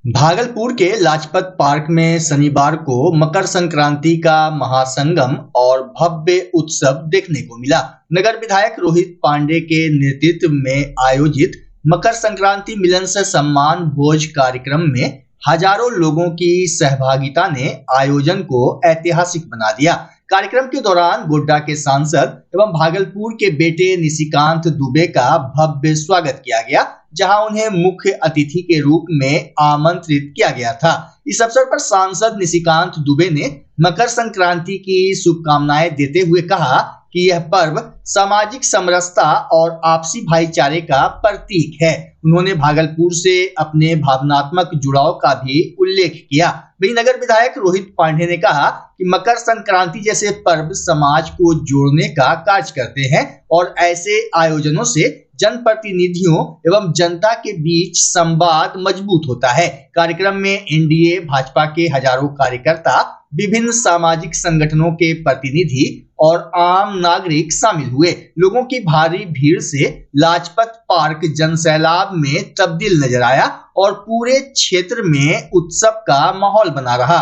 भागलपुर के लाजपत पार्क में शनिवार को मकर संक्रांति का महासंगम और भव्य उत्सव देखने को मिला। नगर विधायक रोहित पांडे के नेतृत्व में आयोजित मकर संक्रांति मिलन से सम्मान भोज कार्यक्रम में हजारों लोगों की सहभागिता ने आयोजन को ऐतिहासिक बना दिया। कार्यक्रम के दौरान गोड्डा के सांसद एवं भागलपुर के बेटे निशिकांत दुबे का भव्य स्वागत किया गया, जहां उन्हें मुख्य अतिथि के रूप में आमंत्रित किया गया था। इस अवसर पर सांसद निशिकांत दुबे ने मकर संक्रांति की शुभकामनाएं देते हुए कहा कि यह पर्व सामाजिक समरसता और आपसी भाईचारे का प्रतीक है। उन्होंने भागलपुर से अपने भावनात्मक जुड़ाव का भी उल्लेख किया। वहीं नगर विधायक रोहित पांडे ने कहा कि मकर संक्रांति जैसे पर्व समाज को जोड़ने का कार्य करते हैं और ऐसे आयोजनों से जनप्रतिनिधियों एवं जनता के बीच संवाद मजबूत होता है। कार्यक्रम में एनडीए भाजपा के हजारों कार्यकर्ता, विभिन्न सामाजिक संगठनों के प्रतिनिधि और आम नागरिक शामिल हुए। लोगों की भारी भीड़ से लाजपत पार्क जनसैलाब में तब्दील नजर आया और पूरे क्षेत्र में उत्सव का माहौल बना रहा।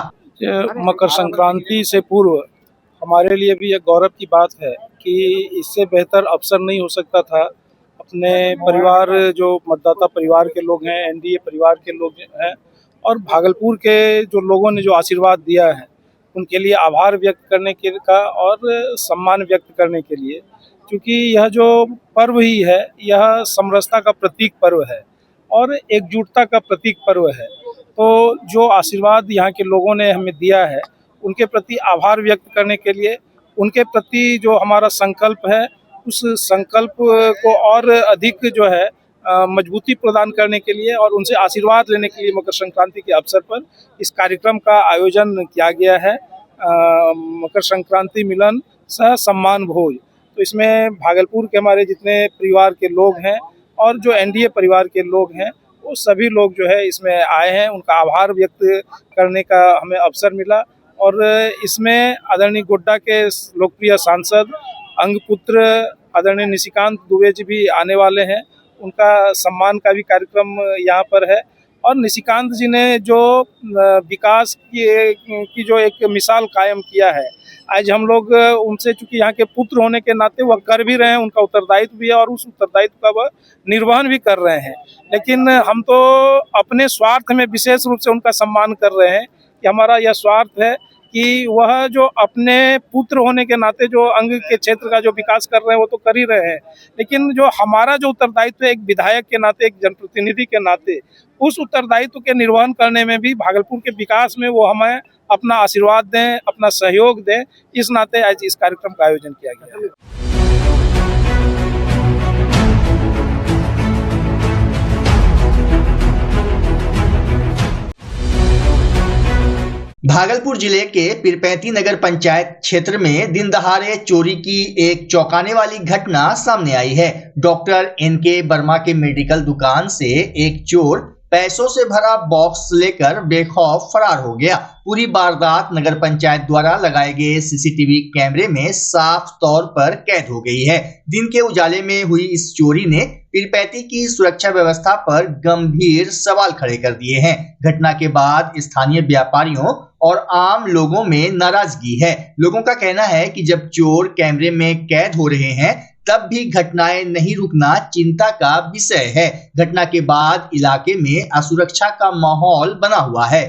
मकर संक्रांति से पूर्व हमारे लिए भी एक गौरव की बात है कि इससे बेहतर अवसर नहीं हो सकता था। अपने परिवार, जो मतदाता परिवार के लोग हैं, एनडीए परिवार के लोग हैं और भागलपुर के जो लोगों ने जो आशीर्वाद दिया है, उनके लिए आभार व्यक्त करने के का और सम्मान व्यक्त करने के लिए, क्योंकि यह जो पर्व ही है, यह समरसता का प्रतीक पर्व है और एकजुटता का प्रतीक पर्व है। तो जो आशीर्वाद यहाँ के लोगों ने हमें दिया है, उनके प्रति आभार व्यक्त करने के लिए, उनके प्रति जो हमारा संकल्प है, उस संकल्प को और अधिक जो है मजबूती प्रदान करने के लिए और उनसे आशीर्वाद लेने के लिए मकर संक्रांति के अवसर पर इस कार्यक्रम का आयोजन किया गया है। मकर संक्रांति मिलन सह सम्मान भोज। तो इसमें भागलपुर के हमारे जितने परिवार के लोग हैं और जो एनडीए परिवार के लोग हैं, वो सभी लोग जो है इसमें आए हैं। उनका आभार व्यक्त करने का हमें अवसर मिला और इसमें आदरणीय गोड्डा के लोकप्रिय सांसद अंगपुत्र आदरणीय निशिकांत दुबे जी भी आने वाले हैं। उनका सम्मान का भी कार्यक्रम यहाँ पर है और निशिकांत जी ने जो विकास की जो एक मिसाल कायम किया है, आज हम लोग उनसे, चूंकि यहाँ के पुत्र होने के नाते वह कर भी रहे हैं, उनका उत्तरदायित्व भी है और उस उत्तरदायित्व का वह निर्वहन भी कर रहे हैं। लेकिन हम तो अपने स्वार्थ में विशेष रूप से उनका सम्मान कर रहे हैं कि हमारा यह स्वार्थ है कि वह जो अपने पुत्र होने के नाते जो अंग के क्षेत्र का जो विकास कर रहे हैं वो तो कर ही रहे हैं, लेकिन जो हमारा जो उत्तरदायित्व है एक विधायक के नाते, एक जनप्रतिनिधि के नाते, उस उत्तरदायित्व के निर्वहन करने में भी, भागलपुर के विकास में वो हमें अपना आशीर्वाद दें, अपना सहयोग दें, इस नाते आज इस कार्यक्रम का आयोजन किया गया है। भागलपुर जिले के पीरपैंती नगर पंचायत क्षेत्र में दिन दहाड़े चोरी की एक चौंकाने वाली घटना सामने आई है। डॉक्टर एनके वर्मा के मेडिकल दुकान से एक चोर पैसों से भरा बॉक्स लेकर बेखौफ फरार हो गया। पूरी वारदात नगर पंचायत द्वारा लगाए गए सीसीटीवी कैमरे में साफ तौर पर कैद हो गई है। दिन के उजाले में हुई इस चोरी ने पीरपैंती की सुरक्षा व्यवस्था पर गंभीर सवाल खड़े कर दिए हैं। घटना के बाद स्थानीय व्यापारियों और आम लोगों में नाराजगी है। लोगों का कहना है कि जब चोर कैमरे में कैद हो रहे हैं, तब भी घटनाएं नहीं रुकना चिंता का विषय है। घटना के बाद इलाके में असुरक्षा का माहौल बना हुआ है।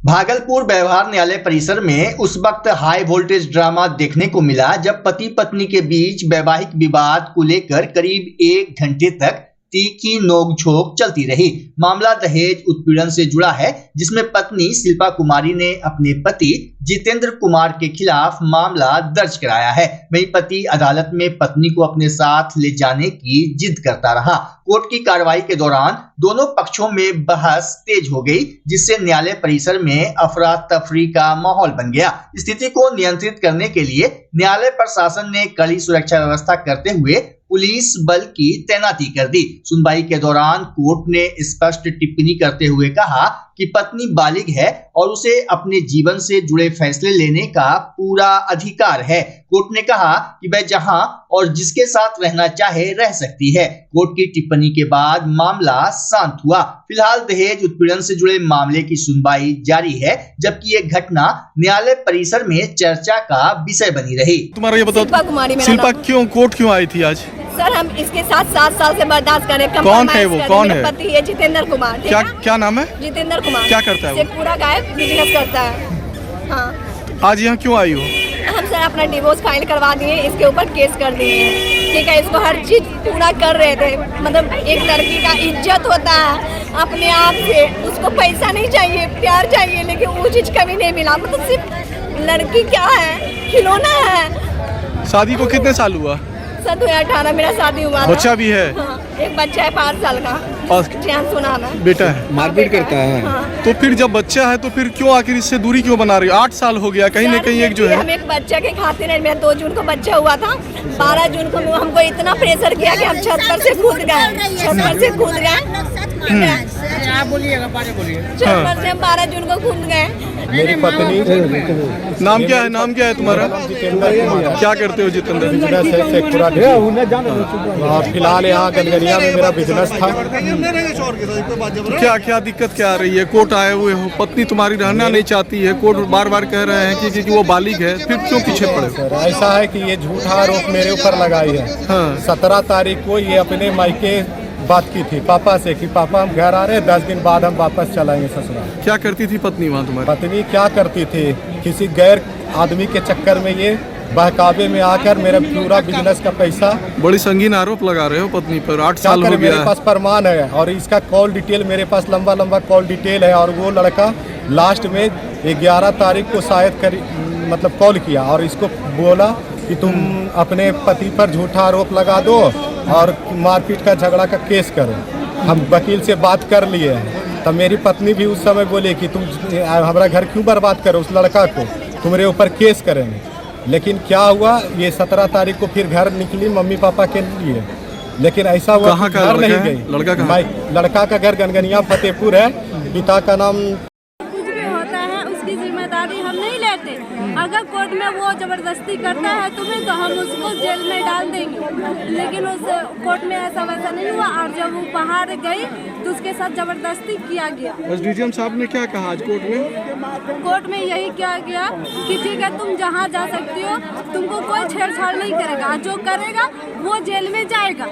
भागलपुर व्यवहार न्यायालय परिसर में उस वक्त हाई वोल्टेज ड्रामा देखने को मिला जब पति पत्नी के बीच वैवाहिक विवाद को लेकर करीब 1 घंटे तक तीखी नोकझोंक चलती रही। मामला दहेज उत्पीड़न से जुड़ा है, जिसमें पत्नी शिल्पा कुमारी ने अपने पति जितेंद्र कुमार के खिलाफ मामला दर्ज कराया है। वहीं पति अदालत में पत्नी को अपने साथ ले जाने की जिद करता रहा। कोर्ट की कार्रवाई के दौरान दोनों पक्षों में बहस तेज हो गई, जिससे न्यायालय परिसर में अफरा तफरी का माहौल बन गया। स्थिति को नियंत्रित करने के लिए न्यायालय प्रशासन ने कड़ी सुरक्षा व्यवस्था करते हुए पुलिस बल की तैनाती कर दी। सुनवाई के दौरान कोर्ट ने स्पष्ट टिप्पणी करते हुए कहा कि कि पत्नी बालिग है और उसे अपने जीवन से जुड़े फैसले लेने का पूरा अधिकार है। कोर्ट ने कहा कि वह जहां और जिसके साथ रहना चाहे रह सकती है। कोर्ट की टिप्पणी के बाद मामला शांत हुआ। फिलहाल दहेज उत्पीड़न से जुड़े मामले की सुनवाई जारी है, जबकि ये घटना न्यायालय परिसर में चर्चा का विषय बनी रही। तुम्हारा ये बताओ शिल्पा, क्यों कोर्ट क्यों आई थी आज? सर, हम इसके साथ 7 साल से बर्दाश्त कर रहे हैं। कौन है वो? कौन है? पति है जितेंद्र कुमार। क्या नाम है? जितेंद्र कुमार। क्या करता है वो? पूरा गायब बिजनेस करता है। हाँ। आज यहाँ क्यों आई हो? हम सर अपना डिवोर्स फाइल करवा दिए, इसके ऊपर केस कर दिए। ठीक है, इसको हर चीज पूरा कर रहे थे। मतलब एक लड़की का इज्जत होता है अपने आप से, उसको पैसा नहीं चाहिए, प्यार चाहिए, लेकिन वो चीज कभी नहीं मिला। मतलब सिर्फ लड़की क्या है, खिलौना है। शादी को कितने साल हुआ? सर 2018 मेरा शादी हुआ। बच्चा भी है? हाँ, एक बच्चा है 5 साल का। सुना बेटा है? मारपीट करता है। हाँ। तो फिर जब बच्चा है तो फिर क्यों आखिर इससे दूरी क्यों बना रही हो? 8 साल हो गया, कहीं न कहीं एक जो है। हम एक बच्चा के खातिर है। मेरा 2 जून को बच्चा हुआ था। 12 जून को हमको इतना प्रेशर किया कि हम छत पर से कूद गए। छत पर से कूद गए। आप बोलिएगा, बोलिए। छत पर से हम 12 जून को कूद गए। मेरी पत्नी। नाम क्या है? नाम क्या है तुम्हारा? क्या करते हो जितेंद्र? बिजनेस है शेखपुरा। फिलहाल यहाँ गनगनिया में मेरा बिजनेस था। तो क्या दिक्कत क्या आ रही है? कोर्ट आए हुए हो, पत्नी तुम्हारी रहना नहीं चाहती है, कोर्ट बार बार कह रहे हैं कि वो बालिग है, फिर क्यों पीछे पड़े? सर ऐसा है कि ये झूठा आरोप मेरे ऊपर लगाई है। हाँ। 17 तारीख को ये अपने मायके बात की थी पापा से कि पापा हम घर आ रहे हैं, 10 दिन बाद हम वापस चलाएंगे ससुराल। क्या करती थी पत्नी वहाँ तुम्हारी? पत्नी क्या करती थी, किसी गैर आदमी के चक्कर में ये बहकावे में आकर मेरा पूरा बिजनेस का पैसा। बड़ी संगीन आरोप लगा रहे हो पत्नी पर। 8 साल हो गया। मेरे पास प्रमाण है और इसका कॉल डिटेल मेरे पास लंबा कॉल डिटेल है। और वो लड़का लास्ट में 11 तारीख को शायद मतलब कॉल किया और इसको बोला कि तुम अपने पति पर झूठा आरोप लगा दो और मारपीट का झगड़ा का केस करो। हम वकील से बात कर लिए हैं। तब मेरी पत्नी भी उस समय बोले कि तुम हमारा घर क्यों बर्बाद करो, उस लड़का को तुम्हारे ऊपर केस करेंगे। लेकिन क्या हुआ, ये 17 तारीख को फिर घर निकली मम्मी पापा के लिए। लेकिन ऐसा हुआ कहाँ का घर नहीं लड़का है? गई। लड़का कहाँ? लड़का का घर गनगनिया फतेहपुर है। पिता का नाम। कुछ भी होता है उसकी जिम्मेदारी हम नहीं लेते। अगर कोर्ट में वो जबरदस्ती करता है तुम्हें तो हम उसको जेल में डाल देंगे, लेकिन उस कोर्ट में ऐसा वैसा नहीं हुआ। और जब वो बाहर गई तो उसके साथ जबरदस्ती किया गया। एसडीएम साहब ने क्या कहा आज कोर्ट में? कोर्ट में यही किया गया कि ठीक है तुम जहाँ जा सकती हो, तुमको कोई छेड़छाड़ नहीं करेगा, जो करेगा वो जेल में जाएगा।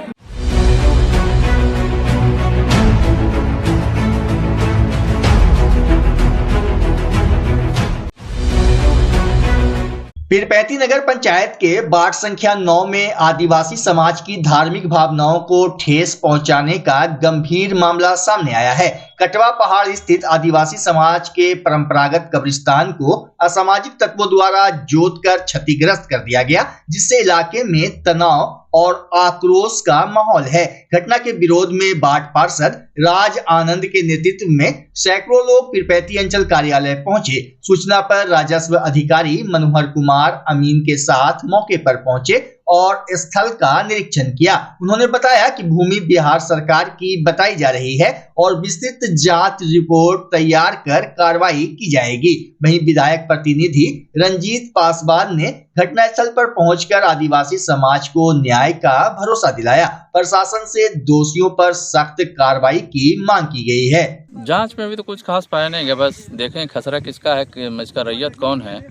पीरपैंती नगर पंचायत के वार्ड संख्या 9 में आदिवासी समाज की धार्मिक भावनाओं को ठेस पहुंचाने का गंभीर मामला सामने आया है। कटवा पहाड़ स्थित आदिवासी समाज के परंपरागत कब्रिस्तान को असामाजिक तत्वों द्वारा जोतकर क्षतिग्रस्त कर दिया गया, जिससे इलाके में तनाव और आक्रोश का माहौल है। घटना के विरोध में वार्ड पार्षद राज आनंद के नेतृत्व में सैकड़ों लोग पीरपैंती अंचल कार्यालय पहुंचे। सूचना पर राजस्व अधिकारी मनोहर कुमार अमीन के साथ मौके पर पहुंचे और स्थल का निरीक्षण किया। उन्होंने बताया कि भूमि बिहार सरकार की बताई जा रही है और विस्तृत जांच रिपोर्ट तैयार कर कार्रवाई की जाएगी। वहीं विधायक प्रतिनिधि रंजीत पासवान ने घटनास्थल पर पहुंचकर आदिवासी समाज को न्याय का भरोसा दिलाया। प्रशासन से दोषियों पर सख्त कार्रवाई की मांग की गई है। जांच में अभी तो कुछ खास पाया नहीं गया, बस देखें खसरा किसका है, इसका रैयत कौन है।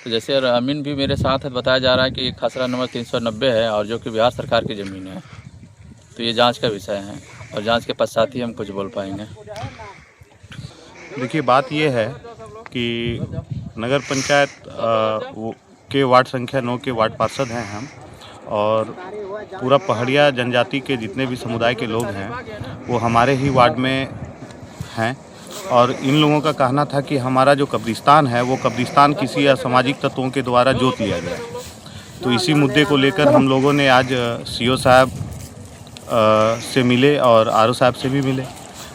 तो जैसे अमीन भी मेरे साथ है, बताया जा रहा है कि खसरा नंबर 390 है और जो कि बिहार सरकार की ज़मीन है। तो ये जांच का विषय है और जांच के पश्चात ही हम कुछ बोल पाएंगे। देखिए बात ये है कि नगर पंचायत के वार्ड संख्या 9 के वार्ड पार्षद हैं हम, और पूरा पहाड़िया जनजाति के जितने भी समुदाय के लोग हैं वो हमारे ही वार्ड में हैं। और इन लोगों का कहना था कि हमारा जो कब्रिस्तान है वो कब्रिस्तान किसी असामाजिक तत्वों के द्वारा जोत लिया गया। तो इसी मुद्दे को लेकर हम लोगों ने आज सीओ साहब से मिले और आरओ साहब से भी मिले।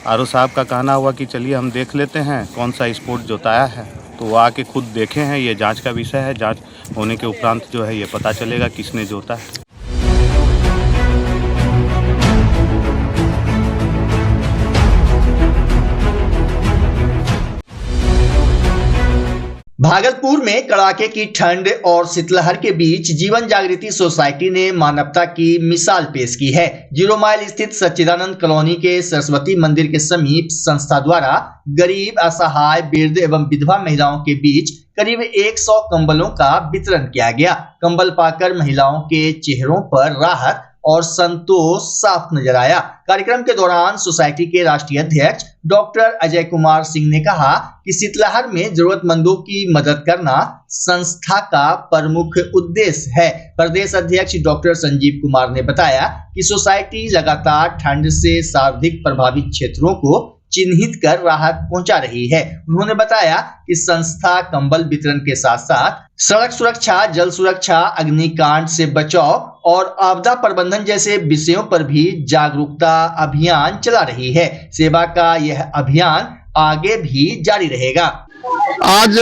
आरओ साहब का कहना हुआ कि चलिए हम देख लेते हैं कौन सा स्पॉट जोताया है। तो वो आके खुद देखे हैं, ये जांच का विषय है। जांच होने के उपरांत जो है ये पता चलेगा किसने जोता है। भागलपुर में कड़ाके की ठंड और शीतलहर के बीच जीवन जागृति सोसाइटी ने मानवता की मिसाल पेश की है। 0 माइल स्थित सच्चिदानंद कॉलोनी के सरस्वती मंदिर के समीप संस्था द्वारा गरीब, असहाय, वृद्ध एवं विधवा महिलाओं के बीच करीब 100 कंबलों का वितरण किया गया। कंबल पाकर महिलाओं के चेहरों पर राहत और संतोष साफ नजर आया। कार्यक्रम के दौरान सोसाइटी के राष्ट्रीय अध्यक्ष डॉक्टर अजय कुमार सिंह ने कहा कि शीतलहर में जरूरतमंदों की मदद करना संस्था का प्रमुख उद्देश्य है। प्रदेश अध्यक्ष डॉक्टर संजीव कुमार ने बताया कि सोसाइटी लगातार ठंड से सर्वाधिक प्रभावित क्षेत्रों को चिन्हित कर राहत पहुंचा रही है। उन्होंने बताया कि संस्था कंबल वितरण के साथ साथ सड़क सुरक्षा, जल सुरक्षा, अग्निकांड से बचाव और आपदा प्रबंधन जैसे विषयों पर भी जागरूकता अभियान चला रही है। सेवा का यह अभियान आगे भी जारी रहेगा। आज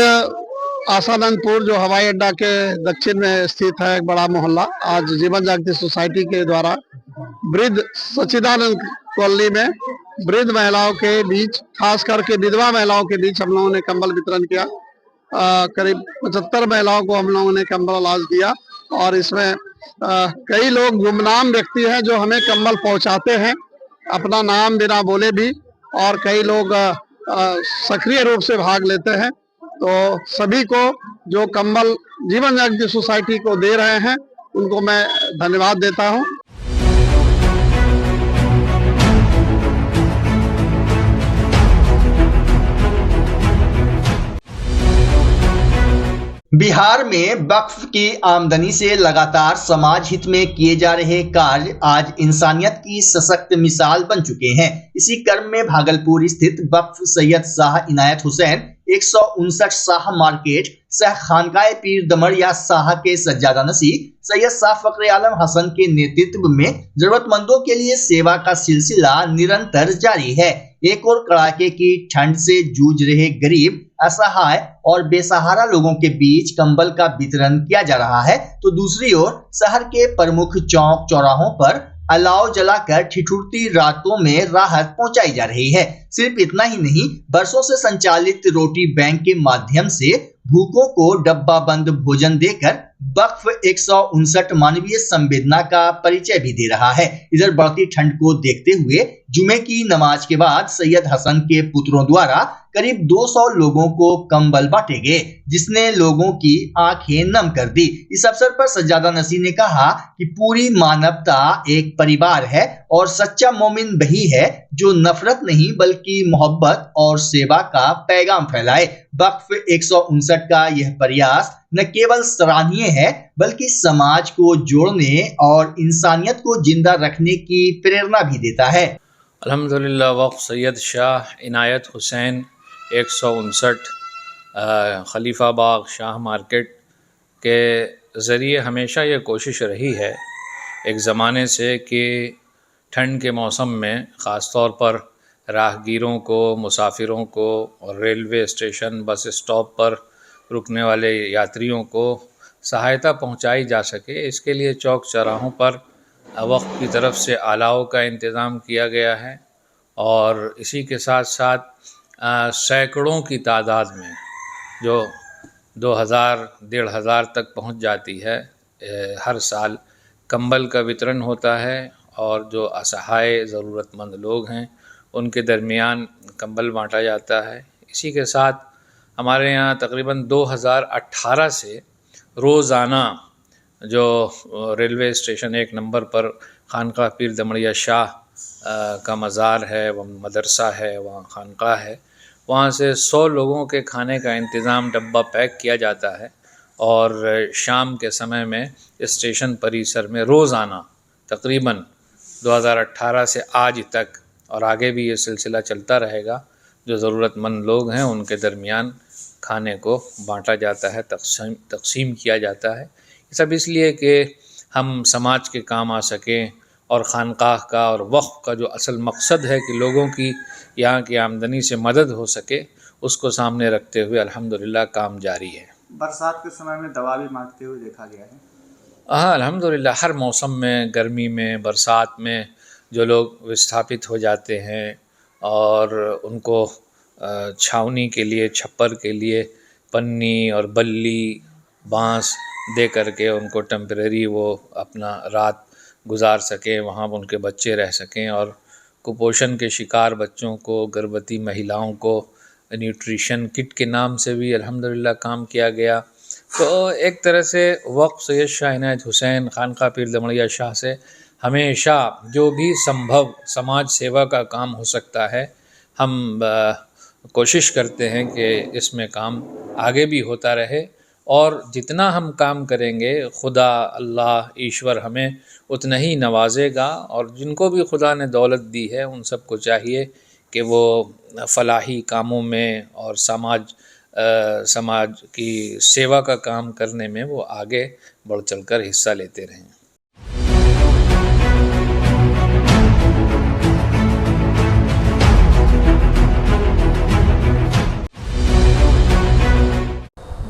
आसानंदपुर जो हवाई अड्डा के दक्षिण में स्थित है एक बड़ा मोहल्ला, आज जीवन जागृति सोसाइटी के द्वारा वृद्ध सच्चिदानंद कॉलोनी में वृद्ध महिलाओं के बीच, खास करके विधवा महिलाओं के बीच हम लोगों ने कंबल वितरण किया। करीब 75 महिलाओं को हम लोगों ने कंबल आज दिया और इसमें कई लोग गुमनाम व्यक्ति हैं जो हमें कंबल पहुंचाते हैं अपना नाम बिना बोले भी, और कई लोग सक्रिय रूप से भाग लेते हैं। तो सभी को जो कंबल जीवन जागृति सोसाइटी को दे रहे हैं उनको मैं धन्यवाद देता हूं। बिहार में वक्फ की आमदनी से लगातार समाज हित में किए जा रहे कार्य आज इंसानियत की सशक्त मिसाल बन चुके हैं। इसी क्रम में भागलपुर स्थित वक्फ सैयद शाह इनायत हुसैन 159 शाह मार्केट सह खानकाए पीर दमड़िया शाह के सज्जादा नसी सैयद शाह फखरे आलम हसन के नेतृत्व में जरूरतमंदों के लिए सेवा का सिलसिला निरंतर जारी है। एक और कड़ाके की ठंड से जूझ रहे गरीब, असहाय और बेसहारा लोगों के बीच कंबल का वितरण किया जा रहा है, तो दूसरी ओर शहर के प्रमुख चौक चौराहों पर अलाव जलाकर ठिठुरती रातों में राहत पहुंचाई जा रही है। सिर्फ इतना ही नहीं, बरसों से संचालित रोटी बैंक के माध्यम से भूखों को डब्बा बंद भोजन देकर वक्फ 159 मानवीय संवेदना का परिचय भी दे रहा है। इधर बढ़ती ठंड को देखते हुए जुमे की नमाज के बाद सैयद हसन के पुत्रों द्वारा करीब 200 लोगों को कंबल बांटे गए, जिसने लोगों की आंखें नम कर दी। इस अवसर पर सज्जादा नसी ने कहा कि पूरी मानवता एक परिवार है और सच्चा मोमिन वही है जो नफरत नहीं बल्कि मोहब्बत और सेवा का पैगाम फैलाए। वक्फ 159 का यह प्रयास न केवल सराहनीय है बल्कि समाज को जोड़ने और इंसानियत को जिंदा रखने की प्रेरणा भी देता है। अल्हम्दुलिल्लाह, वक्फ सैयद शाह इनायत हुसैन 159 खलीफा बाग शाह मार्केट के ज़रिए हमेशा ये कोशिश रही है एक ज़माने से कि ठंड के मौसम में ख़ास तौर पर राहगीरों को, मुसाफिरों को और रेलवे स्टेशन, बस स्टॉप पर रुकने वाले यात्रियों को सहायता पहुंचाई जा सके। इसके लिए चौक चौराहों पर वक्फ की तरफ से अलाव का इंतज़ाम किया गया है और इसी के साथ साथ सैकड़ों की तादाद में जो 2000-1500 तक पहुंच जाती है, हर साल कंबल का वितरण होता है और जो असहाय ज़रूरतमंद लोग हैं उनके दरमियान कंबल बांटा जाता है। इसी के साथ हमारे यहाँ तकरीबन 2018 से रोज़ाना जो रेलवे स्टेशन 1 नंबर पर खानका पीर दमड़िया शाह का मज़ार है, वह मदरसा है, वहाँ खानका है, वहाँ से 100 लोगों के खाने का इंतज़ाम डब्बा पैक किया जाता है और शाम के समय में स्टेशन परिसर में रोज़ाना तकरीबन 2018 से आज तक और आगे भी ये सिलसिला चलता रहेगा, जो ज़रूरतमंद लोग हैं उनके दरमियान खाने को बांटा जाता है, तकसीम किया जाता है। सब इसलिए कि हम समाज के काम आ सकें और खानकाह का और वक्फ का जो असल मकसद है कि लोगों की यहाँ की आमदनी से मदद हो सके, उसको सामने रखते हुए अल्हम्दुलिल्लाह काम जारी है। बरसात के समय में दवा भी मांगते हुए देखा गया है। हाँ, अल्हम्दुलिल्लाह, हर मौसम में, गर्मी में, बरसात में जो लोग विस्थापित हो जाते हैं और उनको छावनी के लिए, छप्पर के लिए पन्नी और बल्ली बांस दे करके उनको टेम्परेरी वो अपना रात गुजार सकें, वहाँ उनके बच्चे रह सकें। और कुपोषण के शिकार बच्चों को, गर्भवती महिलाओं को न्यूट्रिशन किट के नाम से भी अल्हम्दुलिल्लाह काम किया गया। तो एक तरह से वक्फ सैयद शाह इनायत हुसैन खानका पीर दमड़िया शाह से हमेशा जो भी संभव समाज सेवा का काम हो सकता है, हम कोशिश करते हैं कि इसमें काम आगे भी होता रहे। और जितना हम काम करेंगे खुदा अल्लाह ईश्वर हमें उतना ही नवाजेगा। और जिनको भी खुदा ने दौलत दी है उन सबको चाहिए कि वो फलाही कामों में और समाज की सेवा का काम करने में वो आगे बढ़ चढ़कर हिस्सा लेते रहें।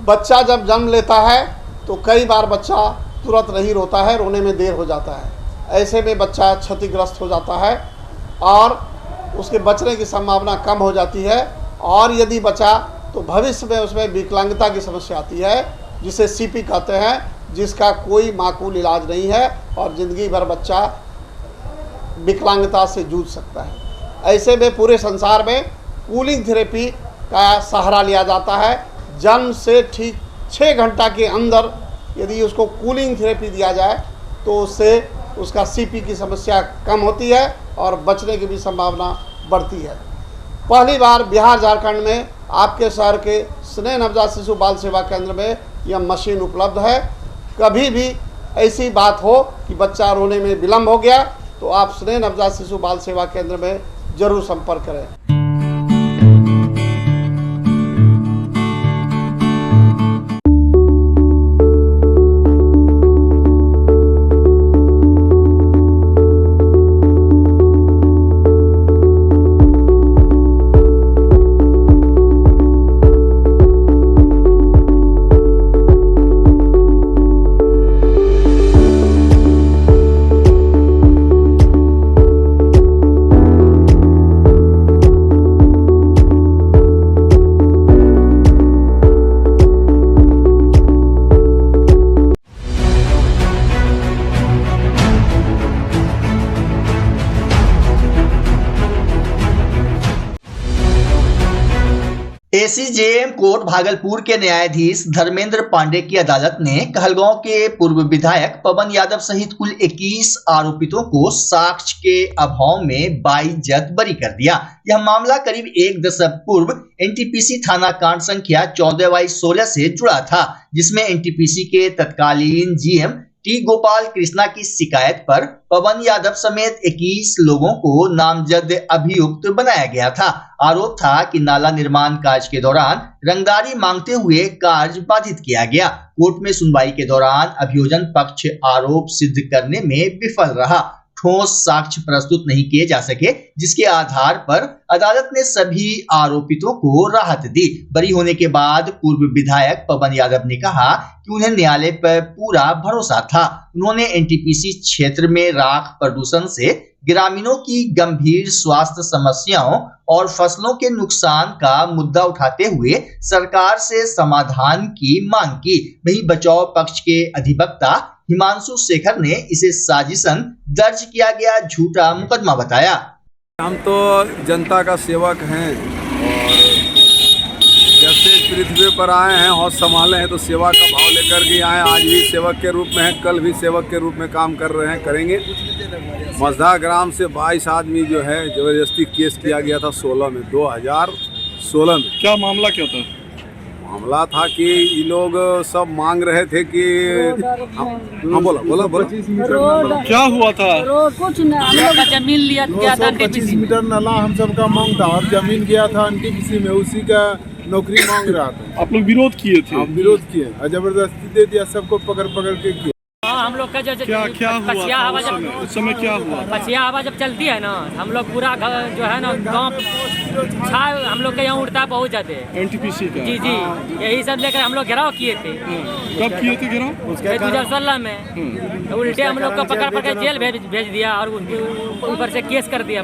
बच्चा जब जन्म लेता है तो कई बार बच्चा तुरंत नहीं रोता है, रोने में देर हो जाता है। ऐसे में बच्चा क्षतिग्रस्त हो जाता है और उसके बचने की संभावना कम हो जाती है। और यदि बचा तो भविष्य में उसमें विकलांगता की समस्या आती है, जिसे सीपी कहते हैं, जिसका कोई माकूल इलाज नहीं है और ज़िंदगी भर बच्चा विकलांगता से जूझ सकता है। ऐसे में पूरे संसार में कूलिंग थेरेपी का सहारा लिया जाता है। जन्म से ठीक 6 घंटा के अंदर यदि उसको कूलिंग थेरेपी दिया जाए तो उससे उसका सीपी की समस्या कम होती है और बचने की भी संभावना बढ़ती है। पहली बार बिहार झारखंड में आपके शहर के स्नेह नवजात शिशु बाल सेवा केंद्र में यह मशीन उपलब्ध है। कभी भी ऐसी बात हो कि बच्चा रोने में विलम्ब हो गया तो आप स्नेह नवजात शिशु बाल सेवा केंद्र में जरूर संपर्क करें। एसीजेएम कोर्ट भागलपुर के न्यायाधीश धर्मेंद्र पांडे की अदालत ने कहलगांव के पूर्व विधायक पवन यादव सहित कुल 21 आरोपितों को साक्ष्य के अभाव में बाइज्जत बरी कर दिया। यह मामला करीब 1 दशक पूर्व एनटीपीसी थाना कांड संख्या 14/16 से जुड़ा था, जिसमें एनटीपीसी के तत्कालीन जीएम टी गोपाल कृष्णा की शिकायत पर पवन यादव समेत 21 लोगों को नामजद अभियुक्त बनाया गया था। आरोप था कि नाला निर्माण कार्य के दौरान रंगदारी मांगते हुए कार्य बाधित किया गया। कोर्ट में सुनवाई के दौरान अभियोजन पक्ष आरोप सिद्ध करने में विफल रहा। ठोस साक्ष्य प्रस्तुत नहीं किए जा सके, जिसके आधार पर अदालत ने सभी आरोपितों को राहत दी। बरी होने के बाद पूर्व विधायक पवन यादव ने कहा कि उन्हें न्यायालय पर पूरा भरोसा था। उन्होंने एनटीपीसी क्षेत्र में राख प्रदूषण से ग्रामीणों की गंभीर स्वास्थ्य समस्याओं और फसलों के नुकसान का मुद्दा उठाते हुए सरकार से समाधान की मांग की। वहीं बचाव पक्ष के अधिवक्ता हिमांशु शेखर ने इसे साजिशन दर्ज किया गया झूठा मुकदमा बताया। हम तो जनता का सेवक हैं और जब से पृथ्वी पर आए हैं और संभाले हैं तो सेवा का भाव लेकर के आए। आज भी सेवक के रूप में हैं, कल भी सेवक के रूप में काम कर रहे हैं, करेंगे। मजदा ग्राम से 22 आदमी जो है जबरदस्ती केस किया गया था 2016 में। क्या मामला क्या था? मामला था कि ये लोग सब मांग रहे थे कि हाँ बोला क्या हुआ था? कुछ नहीं, जमीन लिया गया था 25 मीटर नाला हम सबका मांग था और जमीन गया था एनटीपीसी में, उसी का नौकरी मांग रहा था। आप लोग विरोध किए थे? हम विरोध किए और जबरदस्ती दे दिया, सबको पकड़ के किया। हम लोग का जो क्या पछिया हवा उस समय क्या हुआ? पछिया हवा जब चलती है ना, हम लोग पूरा जो है ना गाँव हम लोग के यहाँ उड़ता है बहुत ज्यादा एनटीपीसी का। जी जी, यही सब लेकर हम लोग घेराव किए थे। कब किए थे घेराव? 2016 में। उल्टे हम लोग को पकड़ जेल भेज दिया और ऊपर से केस कर दिया।